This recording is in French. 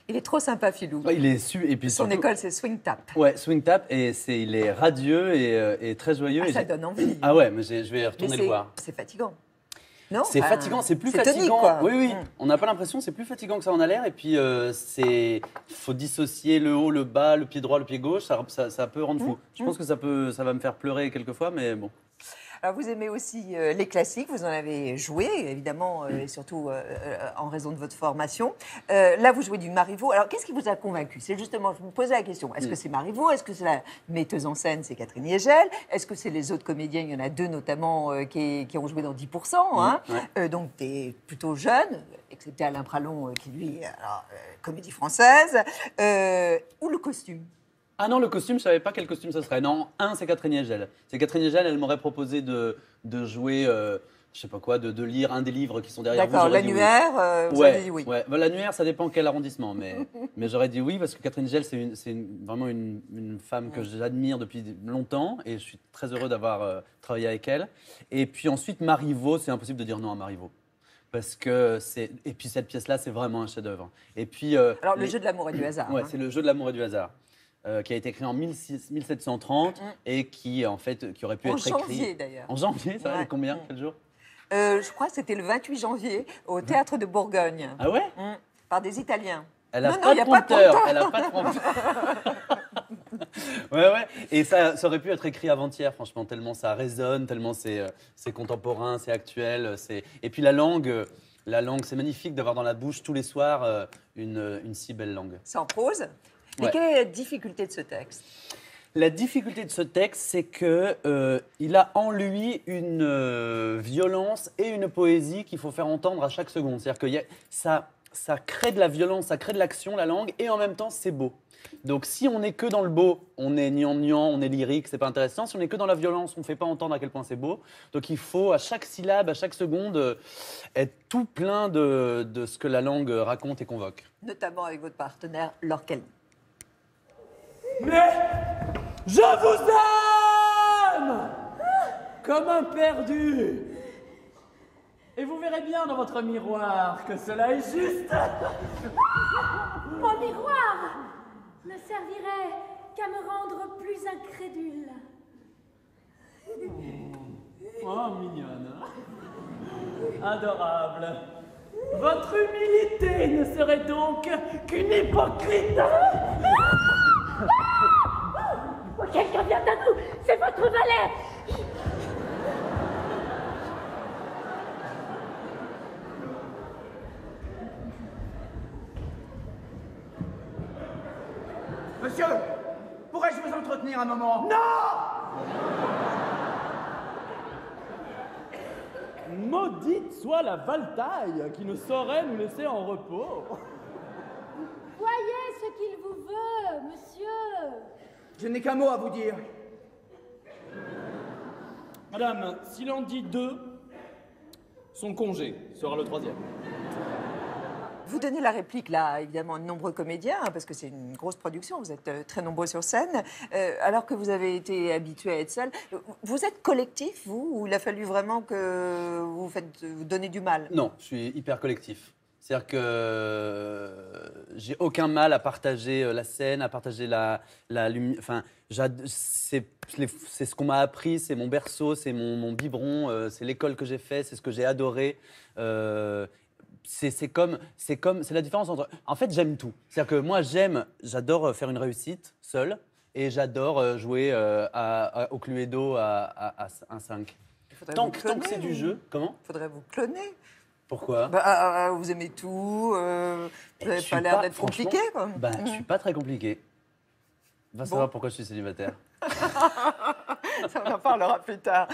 Il est trop sympa, Philou. Ouais, il est et puis Son surtout, école, c'est Swing Tap. ouais, swing tap et il est radieux et très joyeux. Ah, et ça donne envie. Ah ouais, mais je vais Mais retourner le voir. c'est fatigant. Non? C'est Enfin, fatigant, c'est plus c'est tonique, fatigant. quoi. Oui, oui. Mm. On n'a pas l'impression, c'est plus fatigant que ça en a l'air. Et puis, faut dissocier le haut, le bas, le pied droit, le pied gauche. Ça peut rendre fou. Je pense que ça va me faire pleurer quelquefois, mais bon. Alors, vous aimez aussi les classiques, vous en avez joué, évidemment, et surtout en raison de votre formation. Là, vous jouez du Marivaux. Alors, qu'est-ce qui vous a convaincu? C'est justement, je me posais la question, est-ce que c'est Marivaux? Est-ce que c'est la metteuse en scène, c'est Catherine Hegel? Est-ce que c'est les autres comédiens? Il y en a deux notamment qui ont joué dans 10%. Hein. Ouais. Donc, tu es plutôt jeune, excepté Alain Pralon, qui lui, comédie française. Ou le costume? Ah non, le costume, je savais pas quel costume ce serait. Non, c'est Catherine Hegel. C'est Catherine Hegel, elle m'aurait proposé de jouer, je sais pas quoi, de lire un des livres qui sont derrière vous. D'accord, J'aurais dit oui. l'annuaire, vous avez dit oui. Ouais. Bah, l'annuaire, ça dépend quel arrondissement, mais j'aurais dit oui parce que Catherine Hegel, vraiment une femme que j'admire depuis longtemps et je suis très heureux d'avoir travaillé avec elle. Et puis ensuite, Marivaux, c'est impossible de dire non à Marivaux. Parce que et puis cette pièce-là, c'est vraiment un chef-d'œuvre. Et puis Alors, le jeu de l'amour et du hasard. ouais, hein. c'est le jeu de l'amour et du hasard. Qui a été écrit en 1730 et qui qui aurait pu En être écrit janvier, d'ailleurs. en janvier, ça Ouais. combien, quel jour? Je crois que c'était le 28 janvier au Théâtre de Bourgogne. Ah ouais? Par des Italiens. Elle a Non, pas il y de a pas de prompteur, prompteur. elle a pas de prompteur. Ouais. Et ça aurait pu être écrit avant-hier, franchement, tellement ça résonne, tellement c'est contemporain, c'est actuel, et puis la langue, c'est magnifique d'avoir dans la bouche tous les soirs une si belle langue. C'est en prose. Mais Ouais. quelle est la difficulté de ce texte? La difficulté de ce texte, c'est que il a en lui une violence et une poésie qu'il faut faire entendre à chaque seconde. C'est-à-dire que ça crée de la violence, ça crée de l'action, la langue, et en même temps, c'est beau. Donc, si on n'est que dans le beau, on est gnangnan, on est lyrique, c'est pas intéressant. Si on n'est que dans la violence, on ne fait pas entendre à quel point c'est beau. Donc, il faut à chaque syllabe, à chaque seconde, être tout plein de ce que la langue raconte et convoque. Notamment avec votre partenaire, Laure Calmy. Mais je vous aime comme un perdu. Et vous verrez bien dans votre miroir que cela est juste. Mon miroir ne servirait qu'à me rendre plus incrédule. Oh, mignonne. Hein. Adorable. Votre humilité ne serait donc qu'une hypocrite. Oh, quelqu'un vient à nous, c'est votre valet. Monsieur, pourrais-je vous entretenir un moment? Maudite soit la valtaille qui ne saurait nous laisser en repos. Voyez ce qu'il vous veut, monsieur. Je n'ai qu'un mot à vous dire. Madame, s'il en dit deux, son congé sera le troisième. Vous donnez la réplique, là, évidemment, de nombreux comédiens, hein, parce que c'est une grosse production, vous êtes très nombreux sur scène, alors que vous avez été habitué à être seul. Vous êtes collectif, vous, ou il a fallu vraiment que vous donnez du mal? Non, je suis hyper collectif. C'est-à-dire que j'ai aucun mal à partager la scène, à partager la lumière. Enfin, c'est ce qu'on m'a appris, c'est mon berceau, c'est mon biberon, c'est l'école que j'ai fait, c'est ce que j'ai adoré. C'est la différence entre. En fait, j'aime tout. C'est-à-dire que moi, j'adore faire une réussite seule et j'adore jouer au Cluedo à 1-5. Tant que c'est du jeu. Comment? Il faudrait vous cloner. Pourquoi? Vous aimez tout, vous n'avez Je pas suis l'air d'être franchement, compliqué, quoi. Je suis pas très compliqué. Va savoir pourquoi je suis célibataire. Ça, on en parlera plus tard.